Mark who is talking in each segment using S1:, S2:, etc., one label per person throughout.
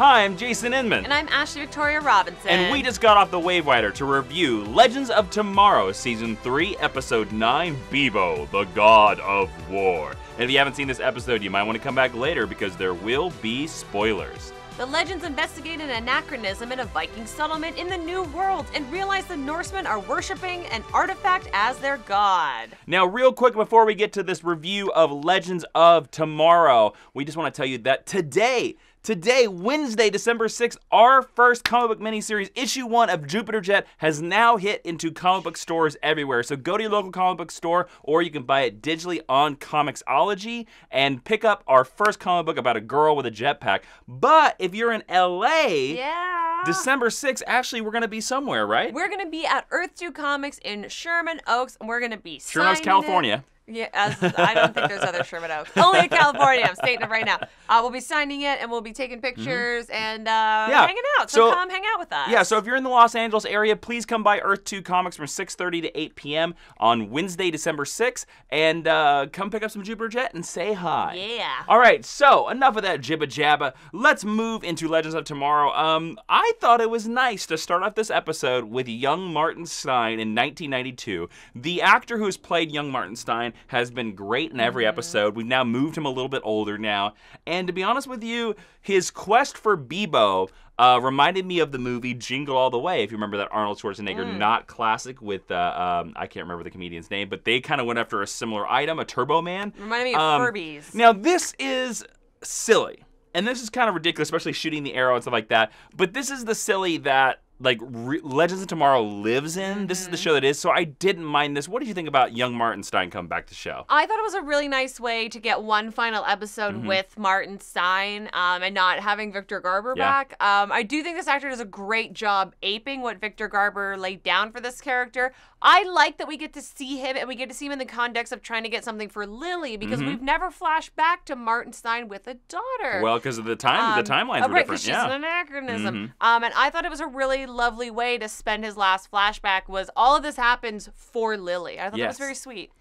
S1: Hi, I'm Jason Inman.
S2: And I'm Ashley Victoria Robinson.
S1: And we just got off the Wave Rider to review Legends of Tomorrow, Season 3, Episode 9, Beebo, the God of War. And if you haven't seen this episode, you might want to come back later because there will be spoilers.
S2: The Legends investigate an anachronism in a Viking settlement in the New World and realize the Norsemen are worshipping an artifact as their god.
S1: Now, real quick before we get to this review of Legends of Tomorrow, we just want to tell you that today, Wednesday, December 6th, our first comic book miniseries, issue 1 of Jupiter Jet, has now hit into comic book stores everywhere. So go to your local comic book store, or you can buy it digitally on Comixology and pick up our first comic book about a girl with a jetpack. But if you're in LA, December 6th, Ashley, we're going to be somewhere, right?
S2: We're going to be at Earth 2 Comics in Sherman Oaks, and we're going to be
S1: Sherman Oaks, California.
S2: Yeah, I don't think there's other Sherman Oaks. Only in California. I'm stating it right now. We'll be signing it, and we'll be taking pictures and hanging out. So come hang out with us.
S1: Yeah, so if you're in the Los Angeles area, please come by Earth 2 Comics from 6:30 to 8 p.m. on Wednesday, December 6th, and come pick up some Jupiter Jet and say hi.
S2: Yeah.
S1: All right, so enough of that jibba jabba. Let's move into Legends of Tomorrow. I thought it was nice to start off this episode with young Martin Stein in 1992. The actor who's played young Martin Stein has been great in every episode. We've now moved him a little bit older now. And to be honest with you, his quest for Beebo reminded me of the movie Jingle All the Way, if you remember that Arnold Schwarzenegger not classic with, I can't remember the comedian's name, but they kind of went after a similar item, a Turbo Man.
S2: Reminded me of Furbies.
S1: Now, this is silly. And this is kind of ridiculous, especially shooting the arrow and stuff like that. But this is the silly that Legends of Tomorrow lives in. This is the show that is, so I didn't mind this. What did you think about young Martin Stein coming back to the show?
S2: I thought it was a really nice way to get one final episode with Martin Stein and not having Victor Garber back. I do think this actor does a great job aping what Victor Garber laid down for this character. I like that we get to see him, and we get to see him in the context of trying to get something for Lily, because we've never flashed back to Martin Stein with a daughter.
S1: Well, because of the timelines were different.
S2: Right, because she's an anachronism. And I thought it was a really lovely way to spend his last flashback. Was all of this happens for Lily. I thought that was very sweet.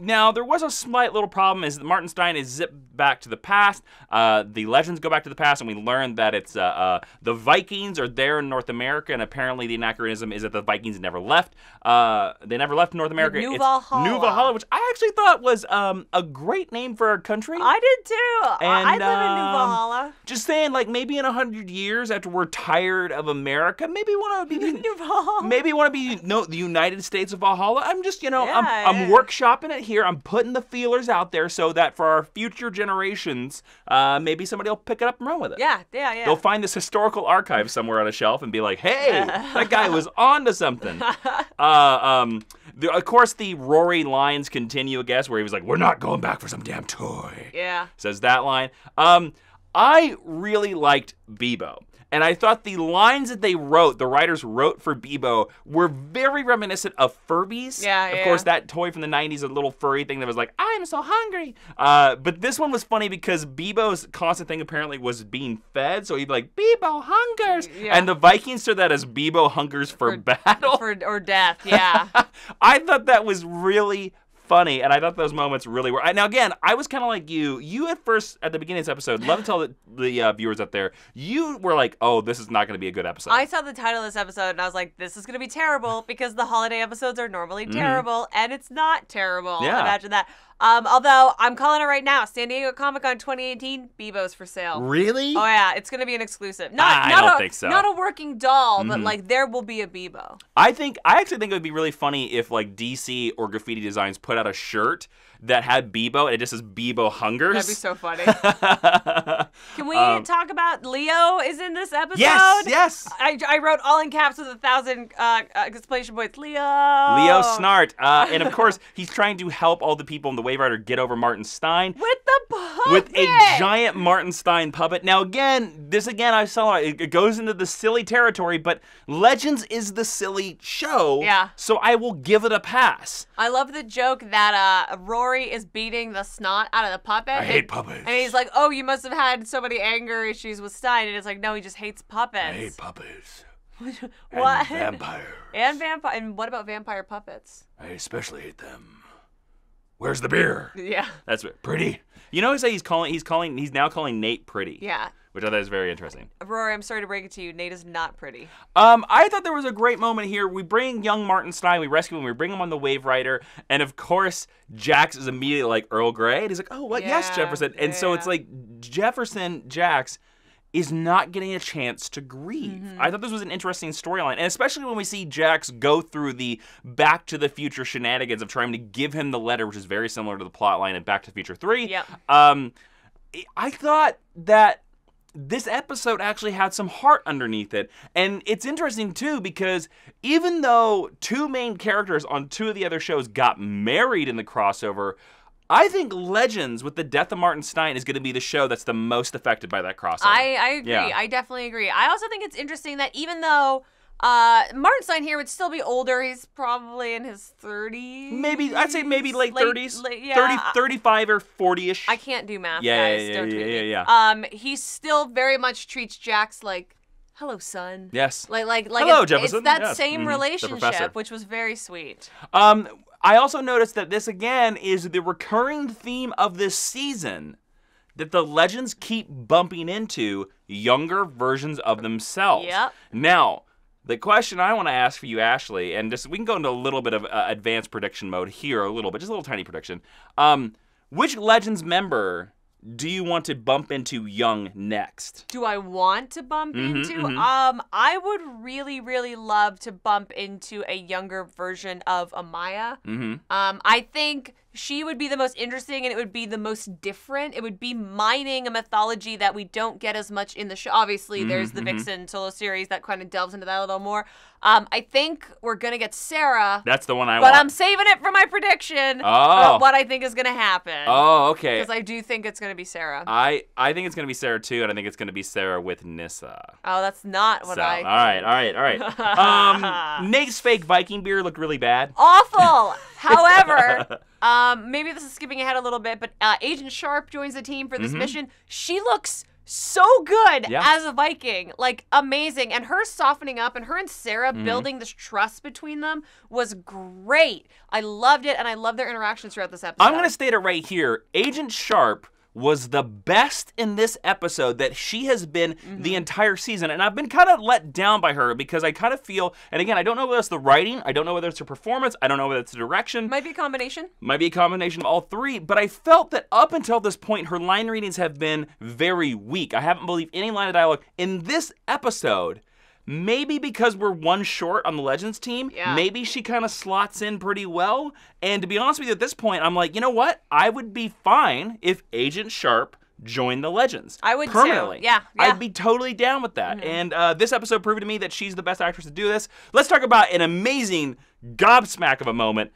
S1: Now, there was a slight little problem, is that Martin Stein is zipped back to the past. The legends go back to the past, and we learn that it's the Vikings are there in North America, and apparently the anachronism is that the Vikings never left. They never left North America.
S2: New Valhalla.
S1: New Valhalla, which I actually thought was a great name for our country.
S2: I did too.
S1: And,
S2: I live in New Valhalla.
S1: Just saying, like, maybe in 100 years after we're tired of America, maybe want to be
S2: New Valhalla.
S1: Maybe want to be the United States of Valhalla. I'm just, I'm workshopping it here. I'm putting the feelers out there so that for our future generations, maybe somebody will pick it up and run with it.
S2: Yeah.
S1: They'll find this historical archive somewhere on a shelf and be like, hey, that guy was on to something. Of course, the Rory lines continue, I guess, where he was like, we're not going back for some damn toy.
S2: Yeah.
S1: Says that line. I really liked Beebo. And I thought the lines that the writers wrote for Beebo, were very reminiscent of Furbies.
S2: Yeah.
S1: Of course, that toy from the 90s, a little furry thing that was like, I'm so hungry. But this one was funny because Beebo's constant thing apparently was being fed. So he'd be like, Beebo hungers. Yeah. And the Vikings said that as Beebo hungers for battle.
S2: Or death, yeah.
S1: I thought that was really funny, and I thought those moments really were. Now, again, I was kind of like you. You at first, at the beginning of this episode, love to tell the viewers out there, you were like, oh, this is not going to be a good episode.
S2: I saw the title of this episode, and I was like, this is going to be terrible, because the holiday episodes are normally terrible, and it's not terrible.
S1: Yeah.
S2: Imagine that. Although, I'm calling it right now. San Diego Comic-Con 2018, Beebo's for sale.
S1: Really?
S2: Oh, yeah. It's going to be an exclusive.
S1: I don't think so.
S2: Not a working doll, but, like, there will be a Beebo.
S1: I actually think it would be really funny if, like, DC or Graffiti Designs put out a shirt that had Beebo, and it just says Beebo hungers.
S2: That'd be so funny. Can we talk about Leo is in this episode?
S1: Yes.
S2: I wrote all in caps with 1,000 exclamation points. Leo
S1: Snart. And, of course, he's trying to help all the people in the Wave Rider get over Martin Stein.
S2: With the puppet!
S1: With a giant Martin Stein puppet. Now, I saw it goes into the silly territory, but Legends is the silly show.
S2: Yeah.
S1: So I will give it a pass.
S2: I love the joke that Rory is beating the snot out of the puppet.
S1: I hate puppets.
S2: And he's like, oh, you must have had so many anger issues with Stein. And it's like, no, he just hates puppets.
S1: I hate puppets.
S2: What?
S1: And vampires.
S2: And what about vampire puppets?
S1: I especially hate them. Where's the beer?
S2: Yeah.
S1: That's pretty. You notice that he's now calling Nate pretty.
S2: Yeah.
S1: which I thought is very interesting.
S2: Rory, I'm sorry to break it to you. Nate is not pretty.
S1: I thought there was a great moment here. We bring young Martin Stein, we rescue him, we bring him on the Wave Rider, and of course, Jax is immediately like, Earl Grey? And he's like, oh, what?
S2: Yeah,
S1: yes, Jefferson. And so it's like, Jax is not getting a chance to grieve. I thought this was an interesting storyline, and especially when we see Jax go through the Back to the Future shenanigans of trying to give him the letter, which is very similar to the plot line in Back to the Future 3.
S2: Yep.
S1: I thought that this episode actually had some heart underneath it. And it's interesting, too, because even though two main characters on two of the other shows got married in the crossover, I think Legends with the death of Martin Stein is going to be the show that's the most affected by that crossover.
S2: I agree.
S1: Yeah.
S2: I definitely agree. I also think it's interesting that even though Martin Stein here would still be older, he's probably in his 30s.
S1: Maybe, I'd say maybe late 30s.
S2: Yeah,
S1: 35 or 40-ish.
S2: I can't do math,
S1: Yeah,
S2: guys.
S1: yeah,
S2: Don't
S1: yeah,
S2: tweet me.
S1: yeah.
S2: He still very much treats Jax like, hello, son.
S1: Yes.
S2: Like
S1: Hello, Jefferson.
S2: It's that
S1: Yes.
S2: same
S1: The professor.
S2: relationship, which was very sweet.
S1: I also noticed that this, again, is the recurring theme of this season, that the Legends keep bumping into younger versions of themselves.
S2: Yep.
S1: Now, the question I want to ask for you, Ashley, and just we can go into a little bit of advanced prediction mode here, a little bit, just a little tiny prediction. Which Legends member do you want to bump into young next?
S2: Do I want to bump into? I would really, really love to bump into a younger version of Amaya. I think she would be the most interesting and it would be the most different. It would be mining a mythology that we don't get as much in the show. Obviously, there's the Vixen solo series that kind of delves into that a little more. I think we're going to get Sarah.
S1: That's the one I want.
S2: But I'm saving it for my prediction of what I think is going to happen.
S1: Oh, okay.
S2: Because I do think it's going to be Sarah.
S1: I think it's going to be Sarah, too, and I think it's going to be Sarah with Nissa.
S2: Oh, that's not what I
S1: think. All right. Nate's fake Viking beard looked really bad.
S2: Awful! However, maybe this is skipping ahead a little bit, but Agent Sharp joins the team for this mission. She looks so good as a Viking. Like, amazing. And her softening up and her and Sarah building this trust between them was great. I loved it, and I love their interactions throughout this episode.
S1: I'm going to state it right here. Agent Sharp was the best in this episode that she has been the entire season. And I've been kind of let down by her because I kind of feel, and again, I don't know whether it's the writing, I don't know whether it's her performance, I don't know whether it's the direction.
S2: Might be a combination.
S1: Might be a combination of all three, but I felt that up until this point, her line readings have been very weak. I haven't believed any line of dialogue. In this episode, maybe because we're one short on the Legends team, maybe she kind of slots in pretty well. And to be honest with you, at this point, I'm like, you know what? I would be fine if Agent Sharp joined the Legends.
S2: I would
S1: permanently.
S2: too. Yeah.
S1: I'd be totally down with that. And this episode proved to me that she's the best actress to do this. Let's talk about an amazing gobsmack of a moment.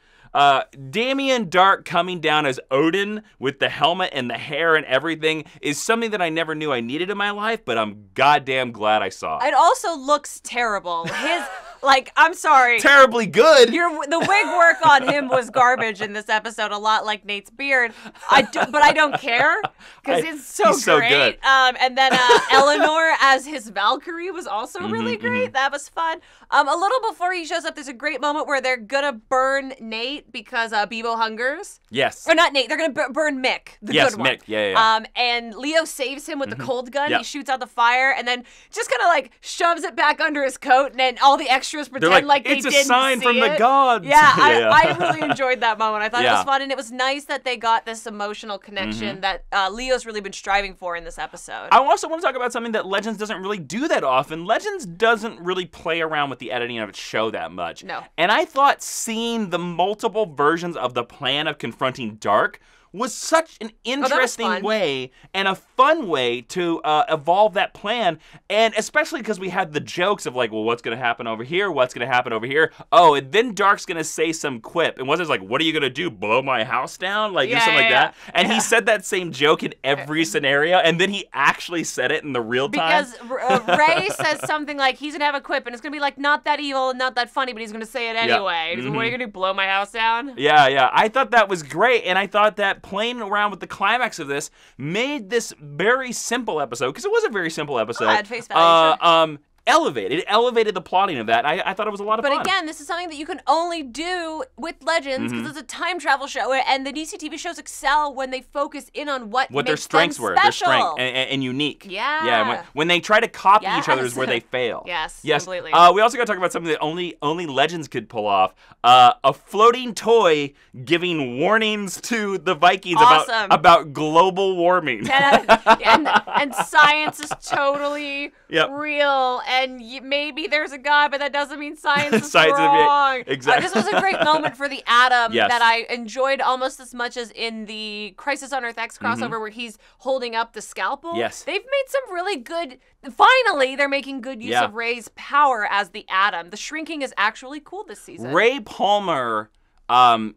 S1: Damien Dark coming down as Odin with the helmet and the hair and everything is something that I never knew I needed in my life, but I'm goddamn glad I saw.
S2: It also looks terrible. His, like, I'm sorry.
S1: Terribly good.
S2: The wig work on him was garbage in this episode, a lot like Nate's beard. But I don't care because it's so great.
S1: Good.
S2: And then Eleanor as his Valkyrie was also really great. That was fun. A little before he shows up, there's a great moment where they're gonna burn Nate because Beebo hungers.
S1: Yes.
S2: Or not Nate. They're gonna burn Mick, the good one.
S1: Mick. Yeah.
S2: And Leo saves him with the cold gun. He shoots out the fire and then just kind of like shoves it back under his coat, and then all the extras pretend like they didn't see it.
S1: It's a sign from the gods.
S2: Yeah, I really enjoyed that moment. I thought it was fun, and it was nice that they got this emotional connection that Leo's really been striving for in this episode.
S1: I also want to talk about something that Legends doesn't really do that often. Legends doesn't really play around with the editing of its show that much.
S2: No.
S1: And I thought seeing the multiple versions of the plan of confronting Dark was such an interesting way and a fun way to evolve that plan, and especially because we had the jokes of like, well, what's going to happen over here? What's going to happen over here? Oh, and then Dark's going to say some quip, and was it like, what are you going to do? Blow my house down? Like, something like that? And he said that same joke in every scenario, and then he actually said it in the real time.
S2: Because Ray says something like, he's going to have a quip, and it's going to be like, not that evil and not that funny, but he's going to say it anyway. He's like, what are you going to do? Blow my house down?
S1: Yeah. I thought that was great, and I thought that playing around with the climax of this made this very simple episode, because it was a very simple episode.
S2: At face value,
S1: elevated. It elevated the plotting of that. I thought it was a lot of fun.
S2: But again, this is something that you can only do with Legends because it's a time travel show, and the DC TV shows excel when they focus in on what makes
S1: their strengths
S2: them
S1: were,
S2: special.
S1: their strength and unique.
S2: Yeah.
S1: Yeah. When they try to copy each other is where they fail.
S2: Yes. Completely.
S1: We also got to talk about something that only Legends could pull off: a floating toy giving warnings to the Vikings about global warming.
S2: And science is totally real, and maybe there's a God, but that doesn't mean science is wrong.
S1: Exactly.
S2: This was a great moment for the Atom that I enjoyed almost as much as in the Crisis on Earth X crossover where he's holding up the scalpel.
S1: Yes.
S2: They've made some really good, finally they're making good use of Ray's power as the Atom. The shrinking is actually cool this season.
S1: Ray Palmer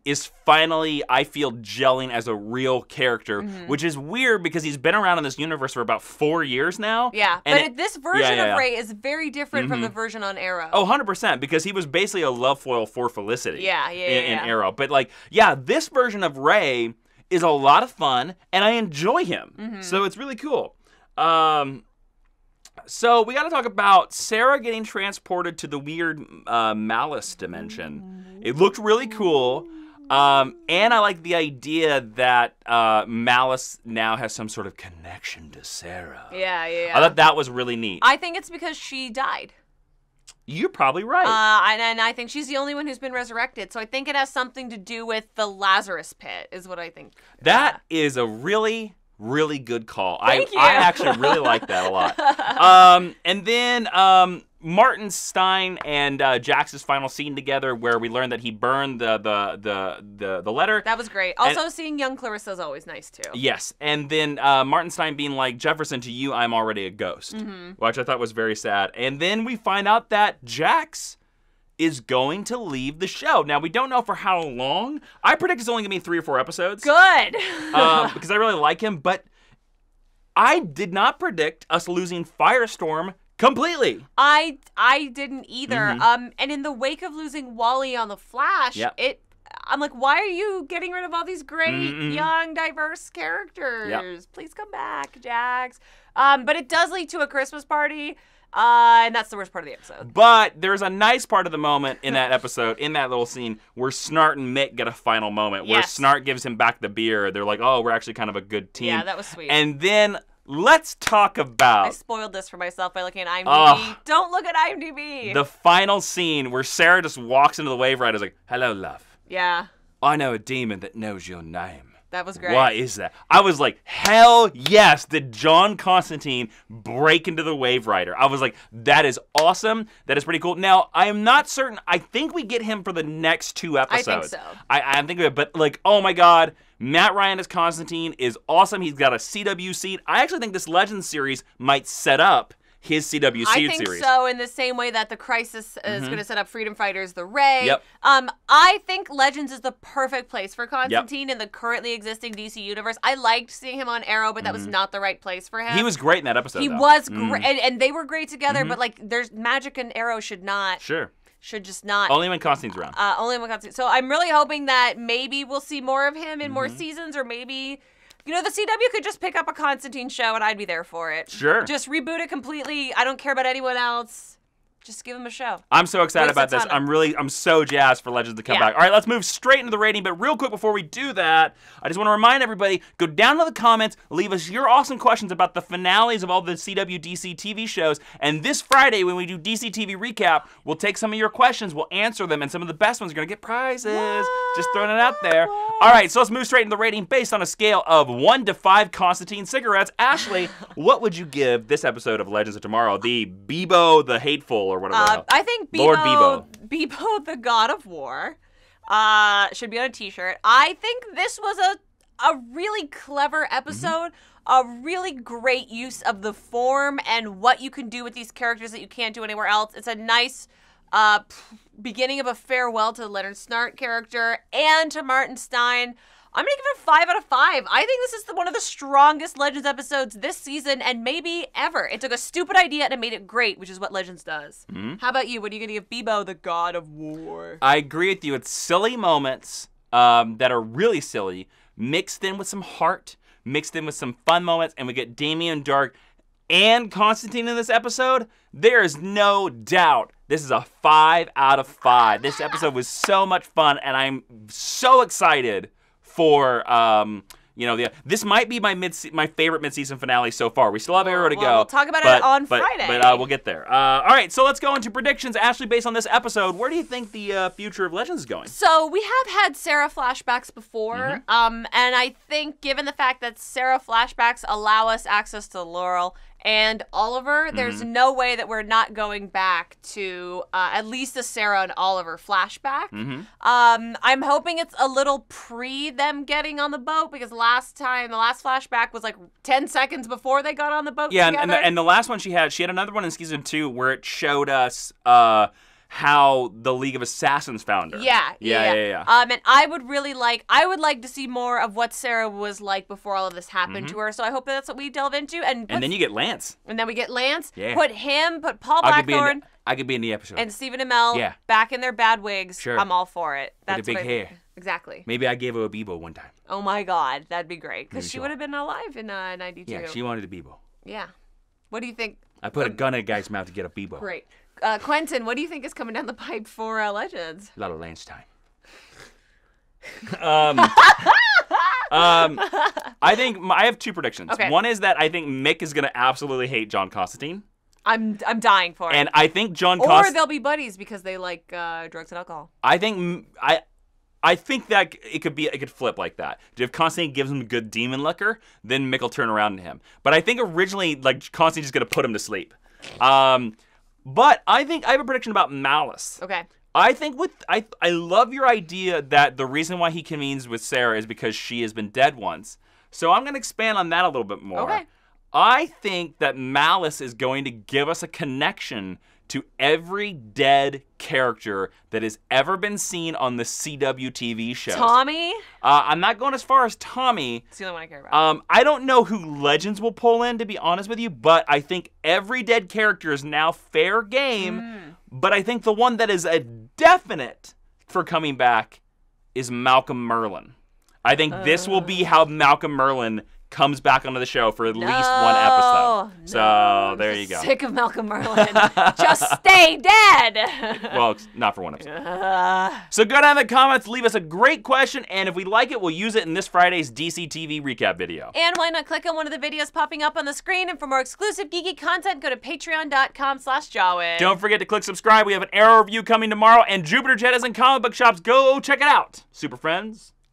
S1: is finally, I feel, gelling as a real character, which is weird because he's been around in this universe for about 4 years now.
S2: Yeah, but this version of Ray is very different from the version on Arrow.
S1: Oh, 100%, because he was basically a love foil for Felicity in Arrow. But, this version of Ray is a lot of fun, and I enjoy him. So it's really cool. So we got to talk about Sarah getting transported to the weird Malice dimension. It looked really cool, and I like the idea that Malice now has some sort of connection to Sarah.
S2: Yeah.
S1: I thought that was really neat.
S2: I think it's because she died.
S1: You're probably right.
S2: And I think she's the only one who's been resurrected, so I think it has something to do with the Lazarus Pit, is what I think.
S1: That is a really good call.
S2: Thank you.
S1: I actually really like that a lot. And then Martin Stein and Jax's final scene together, where we learned that he burned the letter.
S2: That was great. Also, seeing young Clarissa is always nice too.
S1: Yes, and then Martin Stein being like, Jefferson, to you, I'm already a ghost, which I thought was very sad. And then we find out that Jax is going to leave the show. Now, we don't know for how long. I predict it's only going to be 3 or 4 episodes.
S2: Good.
S1: Because I really like him, but I did not predict us losing Firestorm completely.
S2: I didn't either. And in the wake of losing Wally on The Flash, I'm like, why are you getting rid of all these great, young, diverse characters? Please come back, Jax. But it does lead to a Christmas party. And that's the worst part of the episode.
S1: But there's a nice part of the moment in that episode, in that little scene, where Snart and Mick get a final moment, where Snart gives him back the beer. They're like, oh, we're actually kind of a good team.
S2: Yeah, that was sweet.
S1: And then let's talk about...
S2: I spoiled this for myself by looking at IMDb. Don't look at IMDb.
S1: The final scene where Sarah just walks into the Wave Rider and is like, hello, love.
S2: Yeah.
S1: I know a demon that knows your name.
S2: That was great.
S1: What is that? I was like, hell yes, did John Constantine break into the Wave Rider? I was like, that is awesome. That is pretty cool. Now, I am not certain. I think we get him for the next 2 episodes.
S2: I think so.
S1: I think of it, but like, oh my God, Matt Ryan as Constantine is awesome. He's got a CW seat. I actually think this Legends series might set up his CW series.
S2: I think so, in the same way that the Crisis is going to set up Freedom Fighters, the Ray.
S1: Yep.
S2: I think Legends is the perfect place for Constantine in the currently existing DC universe. I liked seeing him on Arrow, but that was not the right place for him.
S1: He was great in that episode,
S2: He
S1: though.
S2: was great, and they were great together, but like, there's Magic and Arrow should just not.
S1: Only when Constantine's around.
S2: Only when Constantine. So I'm really hoping that maybe we'll see more of him in more seasons, or maybe... You know, the CW could just pick up a Constantine show and I'd be there for it.
S1: Sure.
S2: Just reboot it completely. I don't care about anyone else. Just give him a show.
S1: I'm so excited about this. I'm so jazzed for Legends to come back. All right, let's move straight into the rating. But real quick before we do that, I just want to remind everybody, go down to the comments, leave us your awesome questions about the finales of all the CW DC TV shows. And this Friday, when we do DC TV Recap, we'll take some of your questions, we'll answer them, and some of the best ones are going to get prizes. What? Just throwing it out there. All right, so let's move straight into the rating based on a scale of 1 to 5 Constantine cigarettes. Ashley, what would you give this episode of Legends of Tomorrow, the Beebo the Hateful, or whatever?
S2: I think Beebo,
S1: Lord Beebo.
S2: Beebo the God of War, should be on a t-shirt. I think this was a really clever episode, a really great use of the form and what you can do with these characters that you can't do anywhere else. It's a nice beginning of a farewell to the Leonard Snart character and to Martin Stein. I'm going to give it a 5 out of 5. I think this is one of the strongest Legends episodes this season and maybe ever. It took a stupid idea and it made it great, which is what Legends does. How about you? What are you going to give Beebo, the God of War?
S1: I agree with you. It's silly moments that are really silly, mixed in with some heart, mixed in with some fun moments, and we get Damien Dark and Constantine in this episode, there is no doubt this is a 5 out of 5. This episode was so much fun, and I'm so excited for this might be my favorite mid-season finale so far. We still have Arrow to go.
S2: We'll talk about it on Friday.
S1: But we'll get there. All right, so let's go into predictions. Ashley, based on this episode, where do you think the future of Legends is going?
S2: So we have had Sarah flashbacks before, and I think given the fact that Sarah flashbacks allow us access to Laurel and Oliver, there's no way that we're not going back to at least the Sarah and Oliver flashback. I'm hoping it's a little pre them getting on the boat, because the last flashback was like 10 seconds before they got on the boat together.
S1: and the last one she had another one in season 2 where it showed us how the League of Assassins found her.
S2: Yeah. And I would like to see more of what Sarah was like before all of this happened to her. So I hope that's what we delve into. And
S1: then you get Lance.
S2: And then we get Lance.
S1: Yeah.
S2: Put Paul Blackthorne.
S1: I could be in the episode.
S2: And Stephen Amell back in their bad wigs.
S1: Sure.
S2: I'm all for it.
S1: That's with the big hair.
S2: Exactly.
S1: Maybe I gave her a Beebo one time.
S2: Oh my God, that'd be great. Because she would have been alive in 92.
S1: Yeah, she wanted a Beebo.
S2: Yeah. What do you think?
S1: I put a gun in a guy's mouth to get a Beebo.
S2: Great. Quentin, what do you think is coming down the pipe for Legends?
S1: A lot of Lance time. I think I have 2 predictions.
S2: Okay.
S1: One is that I think Mick is going to absolutely hate John Constantine.
S2: I'm dying for it.
S1: And I think
S2: or they'll be buddies because they like drugs and alcohol.
S1: I think that it could flip like that. If Constantine gives him good demon liquor, then Mick will turn around to him. But I think originally, like, Constantine's just going to put him to sleep. But I think I have a prediction about Malice.
S2: Okay.
S1: I think I love your idea that the reason why he convenes with Sarah is because she has been dead once. So I'm going to expand on that a little bit more.
S2: Okay.
S1: I think that Malice is going to give us a connection to every dead character that has ever been seen on the CW TV shows.
S2: Tommy?
S1: I'm not going as far as Tommy.
S2: It's the only one I care about.
S1: I don't know who Legends will pull in, to be honest with you, but I think every dead character is now fair game. But I think the one that is a definite for coming back is Malcolm Merlyn. I think this will be how Malcolm Merlyn comes back onto the show for at least one episode. So there you go.
S2: Sick of Malcolm Merlyn. Just stay dead.
S1: Well, not for one episode. So go down in the comments, leave us a great question, and if we like it, we'll use it in this Friday's DC TV recap video.
S2: And why not click on one of the videos popping up on the screen? And for more exclusive geeky content, go to patreon.com/Jawiin.
S1: Don't forget to click subscribe. We have an Arrow review coming tomorrow, and Jupiter Jet is in comic book shops. Go check it out. Super friends.